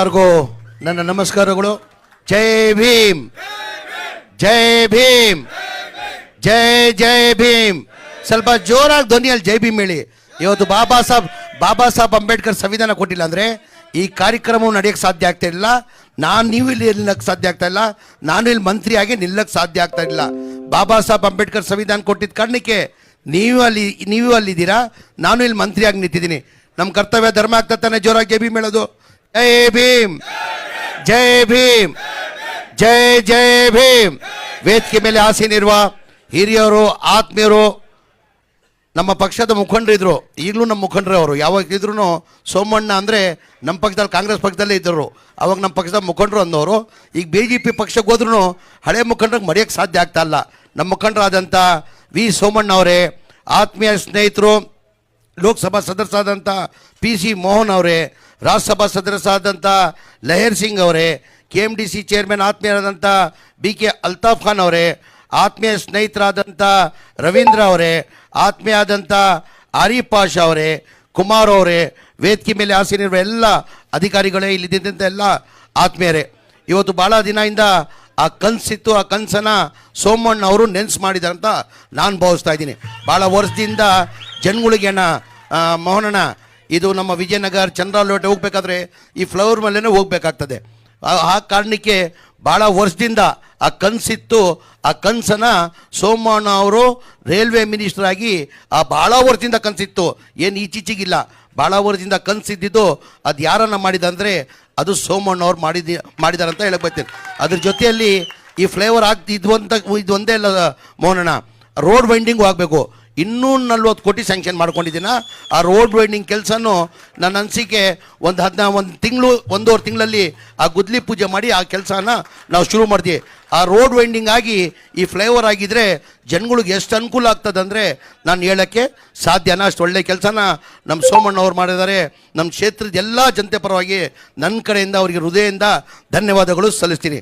ಎಲ್ಲರಿಗೂ ನನ್ನ ನಮಸ್ಕಾರಗಳು. ಜೈ ಭೀಮ್, ಜೈ ಭೀಮ್, ಜೈ ಜೈ ಭೀಮ್. ಸ್ವಲ್ಪ ಜೋರಾಗಿ ಧ್ವನಿಯಲ್ಲಿ ಜೈ ಭೀಮ್ ಹೇಳಿ. ಇವತ್ತು ಬಾಬಾ ಸಾಹೇಬ್ ಅಂಬೇಡ್ಕರ್ ಸಂವಿಧಾನ ಕೊಟ್ಟಿಲ್ಲ ಅಂದರೆ ಈ ಕಾರ್ಯಕ್ರಮವು ನಡೆಯೋಕ್ಕೆ ಸಾಧ್ಯ ಆಗ್ತಾ ಇಲ್ಲ. ನೀವು ಇಲ್ಲಿ ನಿಲ್ಲಕ್ಕೆ ಸಾಧ್ಯ ಆಗ್ತಾ ಇಲ್ಲ. ನಾನು ಇಲ್ಲಿ ಮಂತ್ರಿಯಾಗಿ ನಿಲ್ಲಕ್ಕೆ ಸಾಧ್ಯ ಆಗ್ತಾ ಇಲ್ಲ. ಬಾಬಾ ಸಾಹೇಬ್ ಅಂಬೇಡ್ಕರ್ ಸಂವಿಧಾನ ಕೊಟ್ಟಿದ್ದ ಕಾರಣಕ್ಕೆ ನೀವು ಅಲ್ಲಿದ್ದೀರಾ, ನಾನು ಇಲ್ಲಿ ಮಂತ್ರಿಯಾಗಿ ನಿಂತಿದ್ದೀನಿ. ನಮ್ಮ ಕರ್ತವ್ಯ ಧರ್ಮ ಆಗ್ತಾ ತಾನೆ ಜೋರಾಗಿ ಜೈ ಭೀಮ್ ಹೇಳೋದು. ಜೈ ಭೀಮ್, ಜೈ ಭೀಮ್, ಜೈ ಜೈ ಭೀಮ್. ವೇದಿಕೆ ಮೇಲೆ ಆಸೀನಿರುವ ಹಿರಿಯರು, ಆತ್ಮೀಯರು, ನಮ್ಮ ಪಕ್ಷದ ಮುಖಂಡರಿದ್ರು, ಈಗಲೂ ನಮ್ಮ ಮುಖಂಡರೇ ಅವರು. ಯಾವಾಗ ಇದ್ರೂ ಸೋಮಣ್ಣ ಅಂದರೆ ನಮ್ಮ ಪಕ್ಷದಲ್ಲಿ ಕಾಂಗ್ರೆಸ್ ಪಕ್ಷದಲ್ಲೇ ಇದ್ದರು, ಅವಾಗ ನಮ್ಮ ಪಕ್ಷದ ಮುಖಂಡರು ಅಂದವರು. ಈಗ BJP ಪಕ್ಷಕ್ಕೆ ಹೋದ್ರೂ ಹಳೆ ಮುಖಂಡ್ರಿಗೆ ಮರೆಯೋಕ್ಕೆ ಸಾಧ್ಯ ಆಗ್ತಾ ಇಲ್ಲ. ನಮ್ಮ ಮುಖಂಡರಾದಂಥ ವಿ ಸೋಮಣ್ಣ ಅವರೇ, ಆತ್ಮೀಯ ಸ್ನೇಹಿತರು, ಲೋಕಸಭಾ ಸದಸ್ಯರಾದಂಥ PC ಮೋಹನ್ ಅವರೇ, ರಾಜ್ಯಸಭಾ ಸದಸ್ಯರಾದಂಥ ಲಹರ್ ಸಿಂಗ್ ಅವರೇ, KMDC ಚೇರ್ಮನ್ ಆತ್ಮೀಯರಾದಂಥ BK ಅಲ್ತಾಫ್ ಖಾನ್ ಅವರೇ, ಆತ್ಮೀಯ ಸ್ನೇಹಿತರಾದಂಥ ರವೀಂದ್ರ ಅವರೇ, ಆತ್ಮೀಯ ಆದಂಥ ಆರಿಫ್ ಪಾಷಾ ಅವರೇ, ಕುಮಾರ್ ಅವರೇ, ವೇದಿಕೆ ಮೇಲೆ ಆಸೀನಿರುವ ಎಲ್ಲ ಅಧಿಕಾರಿಗಳೇ, ಇಲ್ಲಿದ್ದಂಥ ಎಲ್ಲ ಆತ್ಮೀಯರೇ, ಇವತ್ತು ಭಾಳ ದಿನದಿಂದ ಆ ಕನಸಿತ್ತು. ಆ ಕನಸನ್ನು ಸೋಮಣ್ಣ ಅವರು ನೆನ್ಸು ಮಾಡಿದ್ದಾರೆ ಅಂತ ನಾನು ಭಾವಿಸ್ತಾ ಇದ್ದೀನಿ. ಭಾಳ ವರ್ಷದಿಂದ ಜನಗಳಿಗೆ ಮೋಹನಣ್ಣ, ಇದು ನಮ್ಮ ವಿಜಯನಗರ ಚಂದ್ರಲೋಟೆ ಹೋಗ್ಬೇಕಾದ್ರೆ ಈ ಫ್ಲವರ್ ಮೇಲೇ ಹೋಗ್ಬೇಕಾಗ್ತದೆ. ಆ ಕಾರಣಕ್ಕೆ ಭಾಳ ವರ್ಷದಿಂದ ಆ ಕನಸಿತ್ತು. ಆ ಕನಸನ್ನು ಸೋಮಣ್ಣ ಅವರು ರೈಲ್ವೆ ಮಿನಿಸ್ಟರ್ ಆಗಿ ಭಾಳ ವರ್ಷದಿಂದ ಕನಸಿತ್ತು, ಏನು ಈಚೀಚೆಗಿಲ್ಲ. ಭಾಳ ವರ್ಷದಿಂದ ಕನಸಿದ್ದು ಅದು ಯಾರನ್ನು ಮಾಡಿದಂದರೆ ಅದು ಸೋಮಣ್ಣ ಅವ್ರು ಮಾಡಿದಾರೆ ಅಂತ ಹೇಳಕ್ಕೆ ಬರ್ತೀನಿ. ಅದ್ರ ಜೊತೆಯಲ್ಲಿ ಈ ಫ್ಲೇವರ್ ಇದು ಒಂದೇ ಇಲ್ಲ ಮೋಹನಣ್ಣ, ರೋಡ್ ವೈಂಡಿಂಗು ಆಗಬೇಕು. 240 ಕೋಟಿ ಸ್ಯಾಂಕ್ಷನ್ ಮಾಡ್ಕೊಂಡಿದ್ದೀನ. ಆ ರೋಡ್ ವೈಂಡಿಂಗ್ ಕೆಲಸನೂ ನನ್ನ ಅನಿಸಿಕೆ ಒಂದು ತಿಂಗಳು, 1.5 ತಿಂಗಳಲ್ಲಿ ಆ ಗುದ್ಲಿ ಪೂಜೆ ಮಾಡಿ ಆ ಕೆಲಸನ ನಾವು ಶುರು ಮಾಡ್ತೀವಿ. ಆ ರೋಡ್ ವೈಂಡಿಂಗ್ ಆಗಿ ಈ ಫ್ಲೇವರ್ ಆಗಿದ್ರೆ ಜನಗಳಿಗೆ ಎಷ್ಟು ಅನುಕೂಲ ಆಗ್ತದೆ ಅಂದರೆ ನಾನು ಹೇಳೋಕ್ಕೆ ಸಾಧ್ಯನ. ಅಷ್ಟು ಒಳ್ಳೆ ಕೆಲಸನ ನಮ್ಮ ಸೋಮಣ್ಣ ಅವ್ರು ಮಾಡಿದ್ದಾರೆ. ನಮ್ಮ ಕ್ಷೇತ್ರದ ಎಲ್ಲ ಜನತೆ ಪರವಾಗಿ ನನ್ನ ಕಡೆಯಿಂದ ಅವರಿಗೆ ಹೃದಯದಿಂದ ಧನ್ಯವಾದಗಳು ಸಲ್ಲಿಸ್ತೀನಿ.